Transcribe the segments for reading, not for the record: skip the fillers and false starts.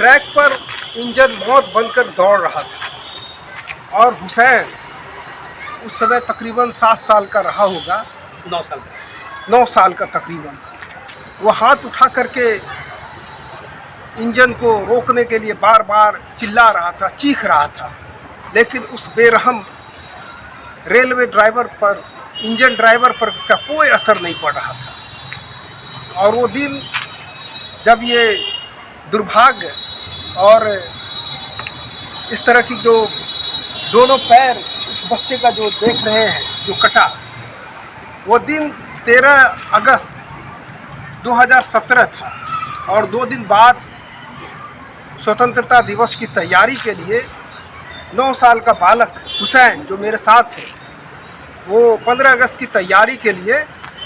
Track पर engine मौत बनकर दौड़ रहा था और हुसैन उस समय तकरीबन 7 साल का रहा होगा, 9 साल का तकरीबन। वो हाथ उठा करके इंजन को रोकने के लिए बार बार चिल्ला रहा था, चीख रहा था, लेकिन उस बेरहम रेलवे ड्राइवर पर, इंजन ड्राइवर पर उसका कोई असर नहीं पड़ रहा था। और वो दिन जब ये दुर्भाग्य और इस तरह की जो दोनों पैर इस बच्चे का जो देख रहे हैं जो कटा, वो दिन 13 अगस्त 2017 था। और 2 दिन बाद स्वतंत्रता दिवस की तैयारी के लिए 9 साल का बालक हुसैन जो मेरे साथ है, वो 15 अगस्त की तैयारी के लिए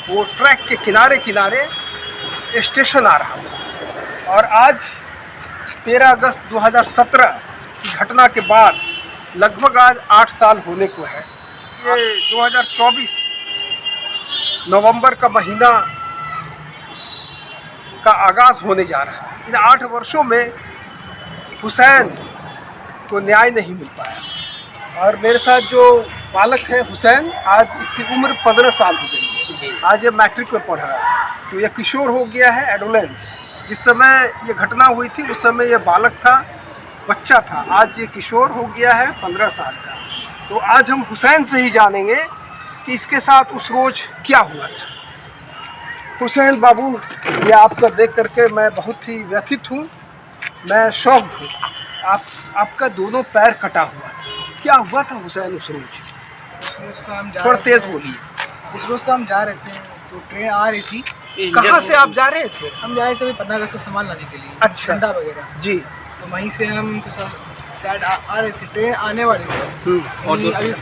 वो ट्रैक के किनारे किनारे स्टेशन आ रहा था। और आज 13 अगस्त 2017 की घटना के बाद लगभग आज 8 साल होने को है। ये 2024 नवंबर का महीना का आगाज़ होने जा रहा है। इन 8 वर्षों में हुसैन को न्याय नहीं मिल पाया। और मेरे साथ जो बालक है हुसैन, आज इसकी उम्र 15 साल हो गई है। आज ये मैट्रिक में पढ़ रहा है, तो ये किशोर हो गया है, एडोलेंस। जिस समय ये घटना हुई थी उस समय ये बालक था, बच्चा था। आज ये किशोर हो गया है 15 साल का। तो आज हम हुसैन से ही जानेंगे कि इसके साथ उस रोज़ क्या हुआ था। हुसैन बाबू, ये आपका देख करके मैं बहुत ही व्यथित हूँ, मैं शॉक्ड हूँ। आपका दोनों पैर कटा हुआ, क्या हुआ था हुसैन उस रोज़? थोड़ा तेज़ बोलिए। उस रोज़ हम जा रहे थे, तो ट्रेन आ रही थी। कहाँ से आप जा रहे थे? हम जा रहे थे 15 अगस्त का सामान लाने के लिए, अच्छा, ठंडा वगैरह जी। तो वहीं से हम तो साइड आ रहे थे, ट्रेन आने वाली थी। और अभी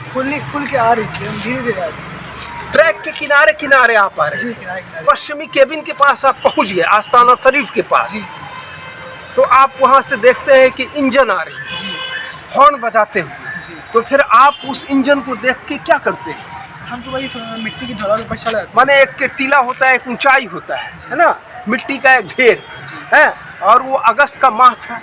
खुल के आ रही थी, हम धीरे धीरे आ रहे थे। ट्रैक के किनारे किनारे आप आ रहे जी, थे, किनारे किनारे। पश्चिमी केबिन के पास आप पहुंच गए, आस्ताना शरीफ के पास। जी तो आप वहां से देखते हैं कि इंजन आ रही है, जी हॉर्न बजाते हुए। जी। तो फिर आप उस इंजन को देख के क्या करते हैं? हम तो वही थोड़ा मिट्टी की ढलान पर चढ़ जाते। माने एक के टीला होता है, एक ऊंचाई होता है ना, मिट्टी का एक ढेर है। और वो अगस्त का माह था,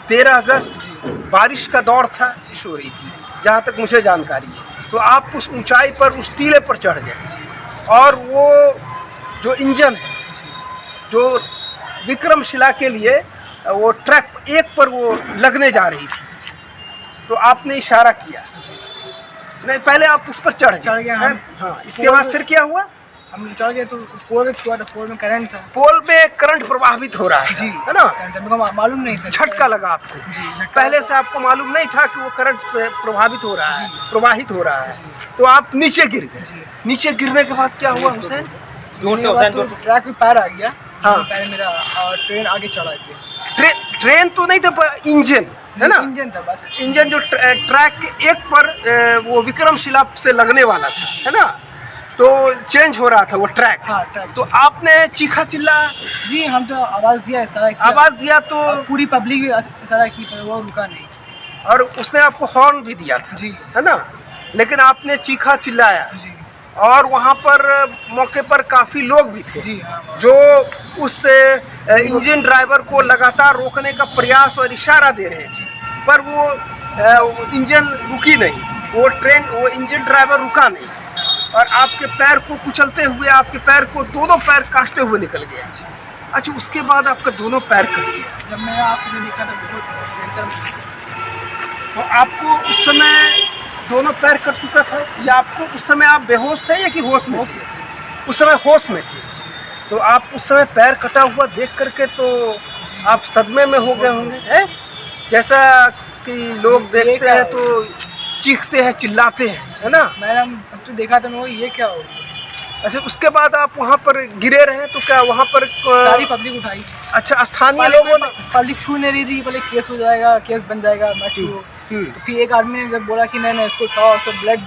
13 अगस्त, बारिश का दौर था, बारिश हो रही थी जहाँ तक मुझे जानकारी है। तो आप उस ऊंचाई पर, उस टीले पर चढ़ गए और वो जो इंजन है, जो विक्रमशिला के लिए वो ट्रैक 1 पर वो लगने जा रही थी, तो आपने इशारा किया। नहीं, पहले आप उस पर चढ़ गए हम। हाँ, इसके बाद फिर क्या हुआ? हम चढ़ गए तो पोल छुआ था, पोल में करंट था। पोल में करंट प्रभावित हो रहा है जी, है ना? हमको मालूम नहीं था, झटका लगा आपको। जी, पहले से आपको मालूम नहीं था कि वो करंट से प्रभावित हो रहा है, प्रवाहित हो रहा है। जी। तो आप नीचे गिर गए। नीचे गिरने के बाद क्या हुआ हुसैन? ट्रैक में पैर आ गया। हाँ। पैर मेरा, और ट्रेन आगे चढ़ा गई। ट्रेन तो नहीं था, इंजन है ना? इंजन था बस। इंजन जो ट्रैक के 1 पर वो विक्रमशिला से लगने वाला था, है ना? तो चेंज हो रहा था वो ट्रैक। हाँ, ट्रैक। तो आपने चीखा चिल्ला? जी, हम तो आवाज़ दिया, इशारा किया। आवाज़ दिया तो पूरी पब्लिक भी इशारा की, पर वो रुका नहीं। और उसने आपको हॉर्न भी दिया था, जी, है ना? लेकिन आपने चीखा चिल्लाया। जी, और वहाँ पर मौके पर काफ़ी लोग भी थे, जी, हाँ, जो उस इंजन ड्राइवर को लगातार रोकने का प्रयास और इशारा दे रहे थे, पर वो इंजन रुकी नहीं, वो इंजन ड्राइवर रुका नहीं और आपके पैर को कुचलते हुए, आपके पैर को, दोनों पैर काटते हुए निकल गया। अच्छा, उसके बाद आपका दोनों पैर कट गया। जब मैं आपको देखा तो तो आपको उस समय दोनों पैर कट चुका था, या आपको उस समय आप बेहोश थे या कि होश में? उस समय होश में थे। तो आप उस समय पैर कटा हुआ देख करके तो आप सदमे में हो गए होंगे, है? जैसा कि लोग देखते हैं तो चीखते हैं, चिल्लाते हैं, है ना? मैंने तो देखा था, मैं वो ये क्या हो। अच्छा, उसके बाद आप वहाँ पर गिरे रहे, तो क्या वहाँ पर सारी पब्लिक उठाई? अच्छा, स्थानीय लोगों ने? पब्लिक छू नहीं रही थी, पहले केस हो जाएगा, केस बन जाएगा, मैं छू। तो फिर एक आदमी ने जब बोला कि नहीं नहीं इसको उठाओ, उसका ब्लड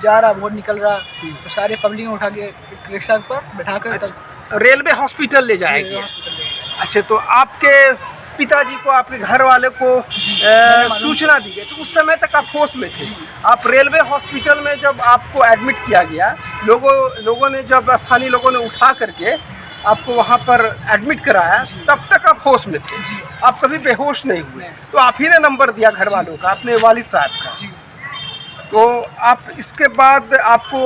जा रहा, बहुत निकल रहा, तो सारे पब्लिक ने उठा के रिक्शा पर बैठा कर रेलवे हॉस्पिटल ले जाएगी। अच्छा, तो आपके पिताजी को, आपके घर वाले को सूचना दी गई, तो उस समय तक आप होश में थे। आप रेलवे हॉस्पिटल में जब आपको एडमिट किया गया, लोगों ने जब स्थानीय लोगों ने उठा करके आपको वहाँ पर एडमिट कराया, जी। तब तक आप होश में थे, जी आप कभी बेहोश नहीं हुए। नहीं। तो आप ही ने नंबर दिया घर वालों का, अपने वालिद साहब का। जी तो आप इसके बाद आपको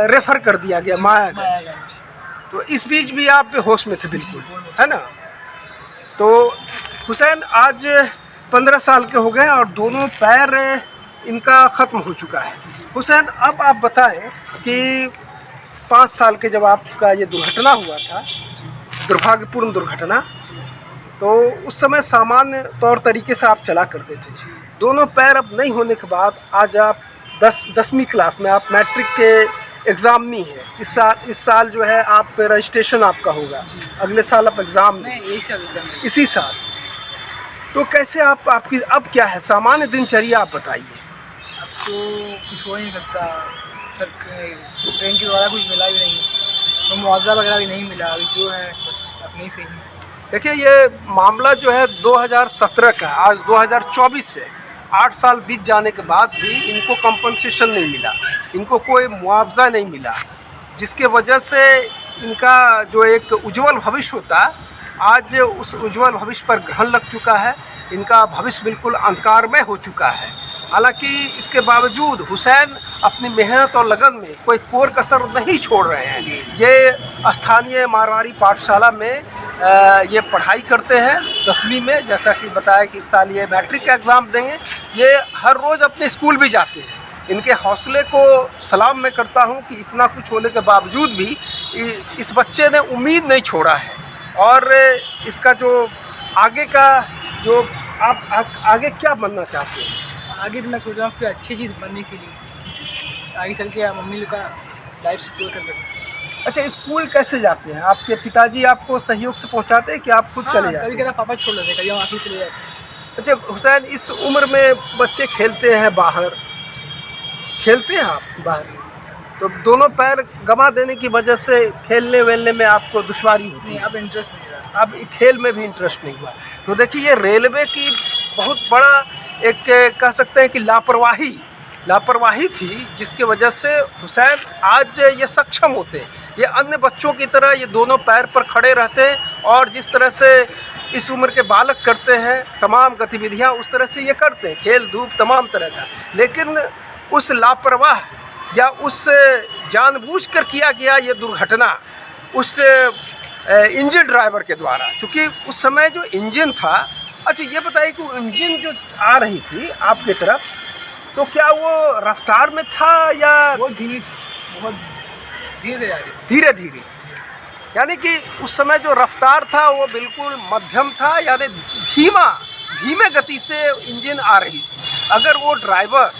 रेफर कर दिया गया मायागंज। मायागंज। तो इस बीच भी आप होश में थे बिल्कुल, जी। है ना। तो हुसैन आज 15 साल के हो गए और दोनों पैर इनका ख़त्म हो चुका है। हुसैन अब आप बताएं कि 5 साल के जब आपका ये दुर्घटना हुआ था, दुर्भाग्यपूर्ण दुर्घटना, तो उस समय सामान्य तौर तरीके से आप चला करते थे। दोनों पैर अब नहीं होने के बाद आज आप 10वीं क्लास में, आप मैट्रिक के एग्ज़ामिनी हैं। इस साल जो है आप रजिस्ट्रेशन आपका होगा, अगले साल आप एग्ज़ाम नहीं, यही साल इसी साल। तो कैसे आपकी अब क्या है सामान्य दिनचर्या, आप बताइए। अब तो कुछ हो नहीं सकता सर, ट्रेन के द्वारा कुछ मिला भी नहीं, तो मुआवजा वगैरह भी नहीं मिला। अभी जो है बस अपने ही सही है। देखिए ये मामला जो है 2017 का, आज 2024 से 8 साल बीत जाने के बाद भी इनको कंपनसेशन नहीं मिला, इनको कोई मुआवजा नहीं मिला, जिसके वजह से इनका जो एक उज्जवल भविष्य होता, आज उस उज्जवल भविष्य पर ग्रहण लग चुका है। इनका भविष्य बिल्कुल अंधकारमय हो चुका है। हालांकि इसके बावजूद हुसैन अपनी मेहनत और लगन में कोई कोर कसर नहीं छोड़ रहे हैं। ये स्थानीय मारवाड़ी पाठशाला में ये पढ़ाई करते हैं 10वीं में, जैसा कि बताया कि इस साल ये मैट्रिक का एग्ज़ाम देंगे। ये हर रोज़ अपने स्कूल भी जाते हैं। इनके हौसले को सलाम मैं करता हूं कि इतना कुछ होने के बावजूद भी इस बच्चे ने उम्मीद नहीं छोड़ा है। और इसका जो आगे का जो आप आगे क्या बनना चाहते हैं? आगे तो मैं सोच रहा हूँ कि अच्छी चीज़ बनने के लिए आगे चल के मम्मी लोग का लाइफ सिक्योर कर सकते। अच्छा, स्कूल कैसे जाते हैं? आपके पिताजी आपको सहयोग से पहुंचाते हैं कि आप खुद चले जाते कभी हैं? कभी पापा छोड़ देते, कभी हम आके चले जाते हैं। अच्छा हुसैन, इस उम्र में बच्चे खेलते हैं बाहर, खेलते हैं आप बाहर, तो दोनों पैर गंवा देने की वजह से खेलने वेलने में आपको दुश्वारी होती नहीं, है? अब इंटरेस्ट नहीं रहा। अब खेल में भी इंटरेस्ट नहीं हुआ। तो देखिए ये रेलवे की बहुत बड़ा एक कह सकते हैं कि लापरवाही थी, जिसके वजह से हुसैन आज ये सक्षम होते हैं। ये अन्य बच्चों की तरह ये दोनों पैर पर खड़े रहते हैं और जिस तरह से इस उम्र के बालक करते हैं तमाम गतिविधियां, उस तरह से ये करते हैं, खेल धूप तमाम तरह का। लेकिन उस लापरवाह या उस जानबूझकर किया गया ये दुर्घटना उस इंजन ड्राइवर के द्वारा, चूँकि उस समय जो इंजन था, अच्छा ये बताइए कि इंजन जो आ रही थी आपकी तरफ, तो क्या वो रफ्तार में था या बहुत धीमी थी, बहुत धीरे जा रही थी। धीरे धीरे? यानी कि उस समय जो रफ्तार था वो बिल्कुल मध्यम था, यानी धीमे गति से इंजन आ रही थी। अगर वो ड्राइवर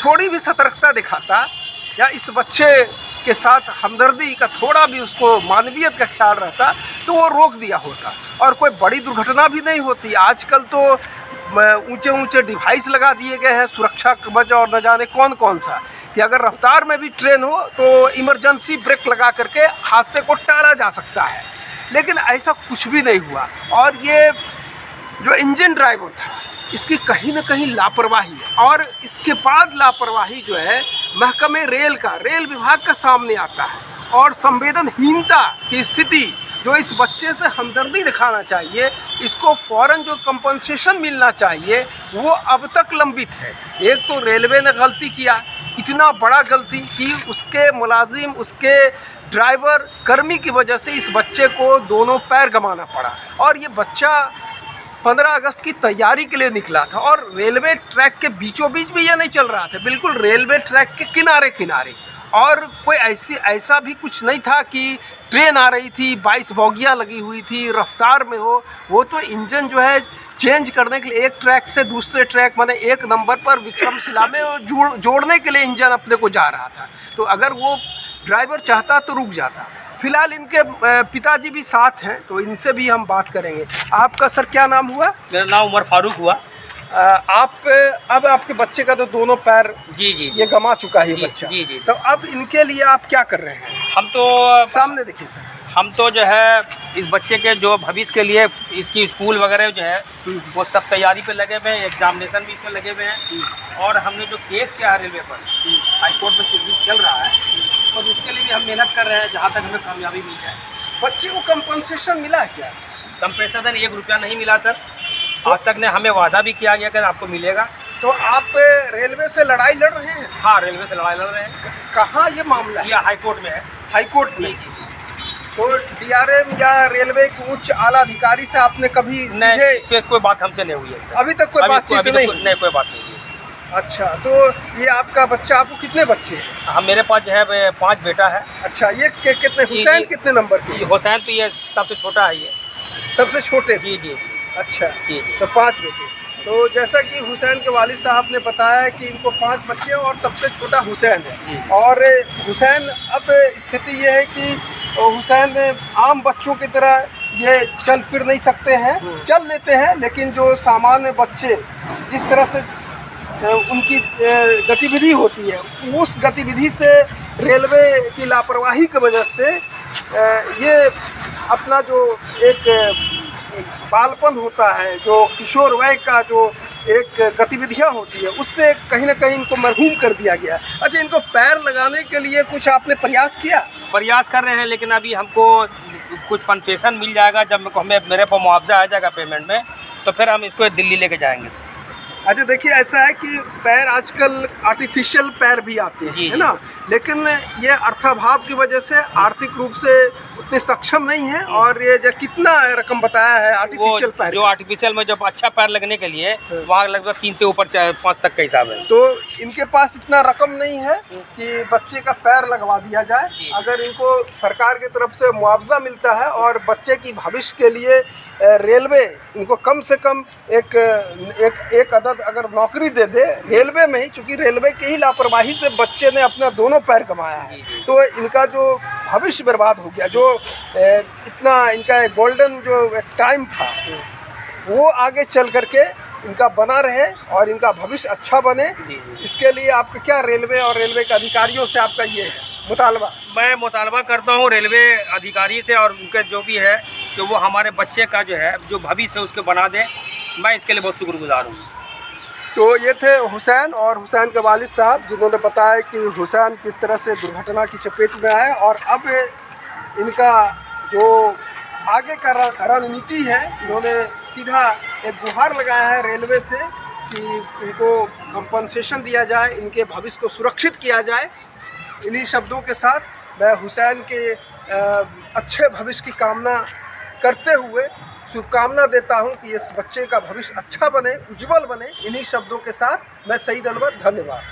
थोड़ी भी सतर्कता दिखाता या इस बच्चे के साथ हमदर्दी का थोड़ा भी उसको मानवीयत का ख्याल रहता, तो वो रोक दिया होता और कोई बड़ी दुर्घटना भी नहीं होती। आजकल तो ऊंचे ऊंचे डिवाइस लगा दिए गए हैं, सुरक्षा कवच और न जाने कौन कौन सा, कि अगर रफ्तार में भी ट्रेन हो तो इमरजेंसी ब्रेक लगा करके हादसे को टाला जा सकता है। लेकिन ऐसा कुछ भी नहीं हुआ। और ये जो इंजन ड्राइवर था, इसकी कहीं ना कहीं लापरवाही, और इसके बाद लापरवाही जो है महकमे रेल विभाग का सामने आता है। और संवेदनहीनता की स्थिति जो इस बच्चे से हमदर्दी दिखाना चाहिए, इसको फ़ौरन जो कंपनसेशन मिलना चाहिए, वो अब तक लंबित है। एक तो रेलवे ने गलती किया, इतना बड़ा गलती कि उसके मुलाजिम, उसके ड्राइवर कर्मी की वजह से इस बच्चे को दोनों पैर गंवाना पड़ा। और ये बच्चा 15 अगस्त की तैयारी के लिए निकला था और रेलवे ट्रैक के बीचों बीच भी ये नहीं चल रहा था, बिल्कुल रेलवे ट्रैक के किनारे। और कोई ऐसा भी कुछ नहीं था कि ट्रेन आ रही थी, 22 बोगियाँ लगी हुई थी, रफ्तार में हो। वो तो इंजन जो है चेंज करने के लिए एक ट्रैक से दूसरे ट्रैक, माने एक नंबर पर विक्रमशिला में जोड़ने के लिए इंजन अपने को जा रहा था। तो अगर वो ड्राइवर चाहता तो रुक जाता। फिलहाल इनके पिताजी भी साथ हैं, तो इनसे भी हम बात करेंगे। आपका सर क्या नाम हुआ? मेरा नाम उमर फारूक हुआ। आप अब आपके बच्चे का तो दोनों पैर जी ये गंवा चुका है जी, बच्चा। जी। तो अब इनके लिए आप क्या कर रहे हैं? हम तो सामने देखिए सर। हम तो जो है इस बच्चे के जो भविष्य के लिए इसकी स्कूल वगैरह जो है वो सब तैयारी पे लगे हुए हैं, एग्जामिनेशन भी इसमें लगे हुए हैं। और हमने जो केस किया है रेलवे पर, हाई कोर्ट में चल रहा है, और उसके लिए भी हम मेहनत कर रहे हैं, जहाँ तक हमें कामयाबी मिल जाए। बच्चे को कंपनसेशन मिला क्या? कंपेंसेशन 1 रुपया नहीं मिला सर, आज तक ने हमें वादा भी किया गया कि आपको मिलेगा। तो आप रेलवे से लड़ाई लड़ रहे हैं? हाँ, रेलवे से लड़ाई लड़ रहे हैं। कहाँ ये मामला है? ये हाई कोर्ट में है। हाई कोर्ट में। तो डीआरएम या रेलवे के उच्च आला अधिकारी से आपने कभी सीधे? नहीं, कोई बात हमसे नहीं हुई है। अभी तक कोई बातचीत नहीं? नहीं, कोई बात नहीं हुई। अच्छा, तो ये आपका बच्चा, आपको कितने बच्चे हैं? हम, मेरे पास जो है 5 बेटा है। अच्छा, ये कितने, हुसैन कितने नंबर के? हुसैन तो ये सबसे छोटा है, ये सबसे छोटे? जी जी। अच्छा जी। तो 5 बेटे। तो जैसा कि हुसैन के वालिद साहब ने बताया कि इनको 5 बच्चे हैं और सबसे छोटा हुसैन है। और हुसैन, अब स्थिति ये है कि हुसैन आम बच्चों की तरह ये चल फिर नहीं सकते हैं, चल लेते हैं, लेकिन जो सामान्य बच्चे जिस तरह से उनकी गतिविधि होती है, उस गतिविधि से रेलवे की लापरवाही की वजह से ये अपना जो एक बालपन होता है, जो किशोर वय का जो एक गतिविधियां होती है, उससे कहीं ना कहीं इनको मरहूम कर दिया गया। अच्छा, इनको पैर लगाने के लिए कुछ आपने प्रयास किया? प्रयास कर रहे हैं, लेकिन अभी हमको कुछ कन्सेशन मिल जाएगा, जब हमें मेरे पर मुआवजा आ जाएगा पेमेंट में, तो फिर हम इसको दिल्ली लेके जाएंगे। अच्छा, देखिए ऐसा है कि पैर आजकल आर्टिफिशियल पैर भी आते हैं, है ना, लेकिन ये अर्थाभाव की वजह से आर्थिक रूप से उतने सक्षम नहीं है। और ये जो कितना रकम बताया है आर्टिफिशियल पैर? जो आर्टिफिशियल में जब अच्छा पैर लगने के लिए वहाँ लगभग 3 से ऊपर 5 तक का हिसाब है। तो इनके पास इतना रकम नहीं है कि बच्चे का पैर लगवा दिया जाए। अगर इनको सरकार की तरफ से मुआवजा मिलता है और बच्चे की भविष्य के लिए रेलवे इनको कम से कम एक अदद अगर नौकरी दे दे रेलवे में ही, क्योंकि रेलवे की ही लापरवाही से बच्चे ने अपना दोनों पैर गंवाया है, तो इनका जो भविष्य बर्बाद हो गया, जो इतना इनका गोल्डन जो एक टाइम था, वो आगे चल करके इनका बना रहे और इनका भविष्य अच्छा बने। इसके लिए आपका क्या रेलवे और रेलवे के अधिकारियों से आपका ये है मुतालबा? मैं मुतालबा करता हूँ रेलवे अधिकारी से और उनके जो भी है कि वो हमारे बच्चे का जो है जो भविष्य है उसके बना दें। मैं इसके लिए बहुत शुक्रगुजार हूँ। तो ये थे हुसैन और हुसैन के वालिद साहब, जिन्होंने बताया कि हुसैन किस तरह से दुर्घटना की चपेट में आए और अब इनका जो आगे का रणनीति है, इन्होंने सीधा एक गुहार लगाया है रेलवे से कि इनको कंपनसेशन दिया जाए, इनके भविष्य को सुरक्षित किया जाए। इन्हीं शब्दों के साथ मैं हुसैन के अच्छे भविष्य की कामना करते हुए शुभकामना देता हूं कि इस बच्चे का भविष्य अच्छा बने, उज्जवल बने। इन्हीं शब्दों के साथ मैं सईद अनवर, धन्यवाद।